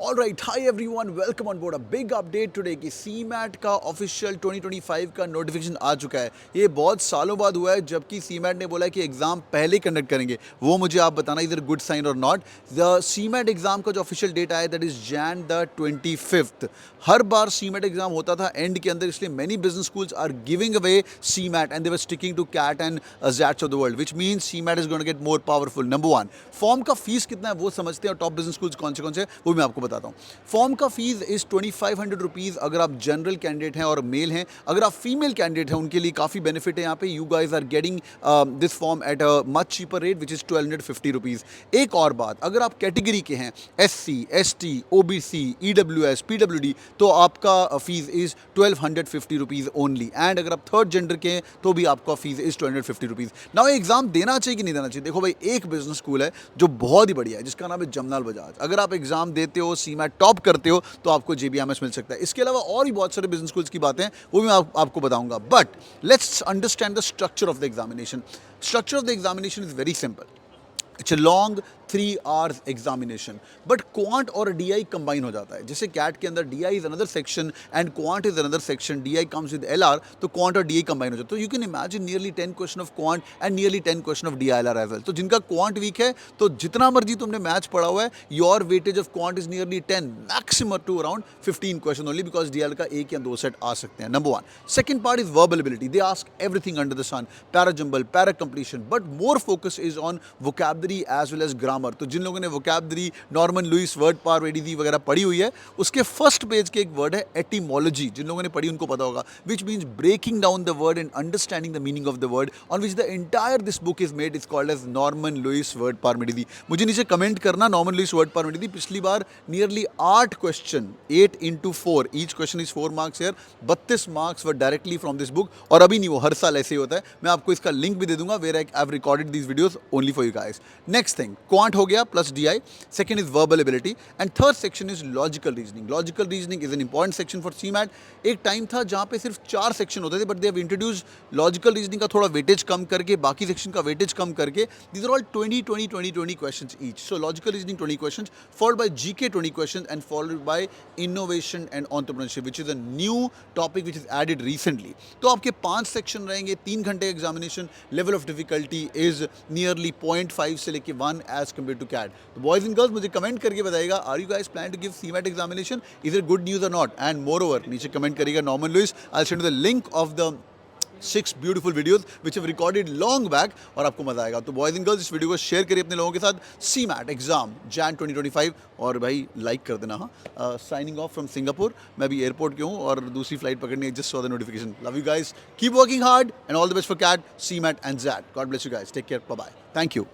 All right, hi everyone, welcome on board. A big update today कि CMAT का official 2025 का notification आ चुका है। ये बहुत सालों बाद हुआ है, जबकि CMAT ने बोला है कि एग्जाम पहले कंडक्ट करेंगे। वो मुझे आप बताना इधर गुड साइन और नॉट। द CMAT एग्जाम का जो ऑफिशियल डेट आया that is Jan the 25th। हर बार CMAT एग्जाम होता था एंड के अंदर, इसलिए many business schools are giving away CMAT and they were sticking to CAT and ZATs of the world, which means CMAT is going to get more powerful. Number one, form का fees कितना है वो समझते हैं, और top business schools कौन से वो मैं आपको बताता हूँ। फॉर्म का फीस इज 2500 रुपीज़ अगर आप जनरल कैंडिडेट हैं और मेल हैं। अगर आप फीमेल कैंडिडेट हैं उनके लिए काफ़ी बेनिफिट है यहाँ पे। You guys are getting this form at a much cheaper rate which is 1250 rupees. एक और बात, अगर आप कैटेगरी के हैं SC, ST, OBC, EWS, PWD, तो आपका fees is 1250 rupees only. And अगर आप थर्ड जेंडर के हैं तो भी आपका fees is 250 rupees. Now exam देना चाहिए कि नहीं देना चाहिए? देखो भाई, एक बिजनेस स्कूल है जो बहुत ही बढ़िया है जिसका नाम है जमनाल बजाज। अगर आप एग्जाम देते हो, CMAT टॉप करते हो, तो आपको JBMS मिल सकता है। इसके अलावा और भी बहुत सारे बिजनेस स्कूल्स की बातें हैं, वो भी मैं आपको बताऊंगा। But let's understand the structure of the examination. Structure of the examination is very simple. It's a long 3 hours examination, but quant और DI कंबाइन हो जाता है। जैसे कैट के अंदर DI is another section and quant is another section, DI comes with LR, तो quant और DI combine हो जाता है। तो you can imagine nearly 10 question of quant and nearly 10 question of DILR as well. तो जिनका क्वांट वीक है, तो जितना मर्जी तुमने मैच पढ़ा हुआ है, your weightage of quant is nearly 10, maximum to around 15 question only, because DIL का एक या दो सेट आ सकते हैं। Number one. Second part is verbal ability. They ask everything under the sun, para jumble, para completion, but more focus is on vocabulary as well as grammar. तो जिन लोगों ने vocabulary, Norman Lewis word power वेडिदी वगैरह पढ़ी हुई है, उसके फर्स्ट पेज के एक वर्ड है एटिमोलॉजी। जिन लोगों ने पढ़ी उनको पता होगा, which means breaking down the word and understanding the meaning of the word, on which the entire this book is made, is called as Norman Lewis word power वेडिदी। मुझे नीचे कमेंट करना नॉर्मन लुइस वर्ड पावर वेडिदी। पिछली बार nearly 8 question, 8 into 4, each question is 4 marks here, 32 marks were directly from this book. और अभी नहीं, वो हर साल ऐसे ही होता है। मैं आपको इसका लिंक भी दे दूंगा, where I have recorded these videos only for you guys. Next thing, quant हो गया plus DI, second is verbal ability, and third section is logical reasoning. Logical reasoning is an important section for CMAT. एक time था जहाँ पे सिर्फ 4 section होते थे, but they have introduced logical reasoning का थोड़ा वेटेज कम करके, बाकी सेक्शन का वेटेज कम करके। These are all 20 questions each. So logical reasoning 20 questions, followed by GK 20 questions, and followed by innovation and entrepreneurship, which is a new topic which is added recently. तो आपके 5 section रहेंगे, 3 घंटे examination. Level of difficulty is nearly 0.5 से लेके 1 as compare to CAT. तो boys and girls, मुझे comment करके बताइएगा, are you guys plan to give CMAT examination? Is it good news और नॉट? एंड मोर ओवर नीचे कमेंट करिएगा Norman Lewis. I send the link of the 6 beautiful videos which have recorded long back, और आपको मजा आएगा। तो boys and girls, इस video को शेयर करिए अपने लोगों के साथ। CMAT एग्जाम जैन 2025, और भाई लाइक कर देना। हाँ, साइनिंग ऑफ फ्रॉम सिंगापुर। मैं भी एयरपोर्ट के हूँ और दूसरी फ्लाइट पकड़नी है, just saw the notification. Love you guys, keep working hard and all the best for CAT, CMAT and ZAT। God bless you guys, take care, bye bye, thank you.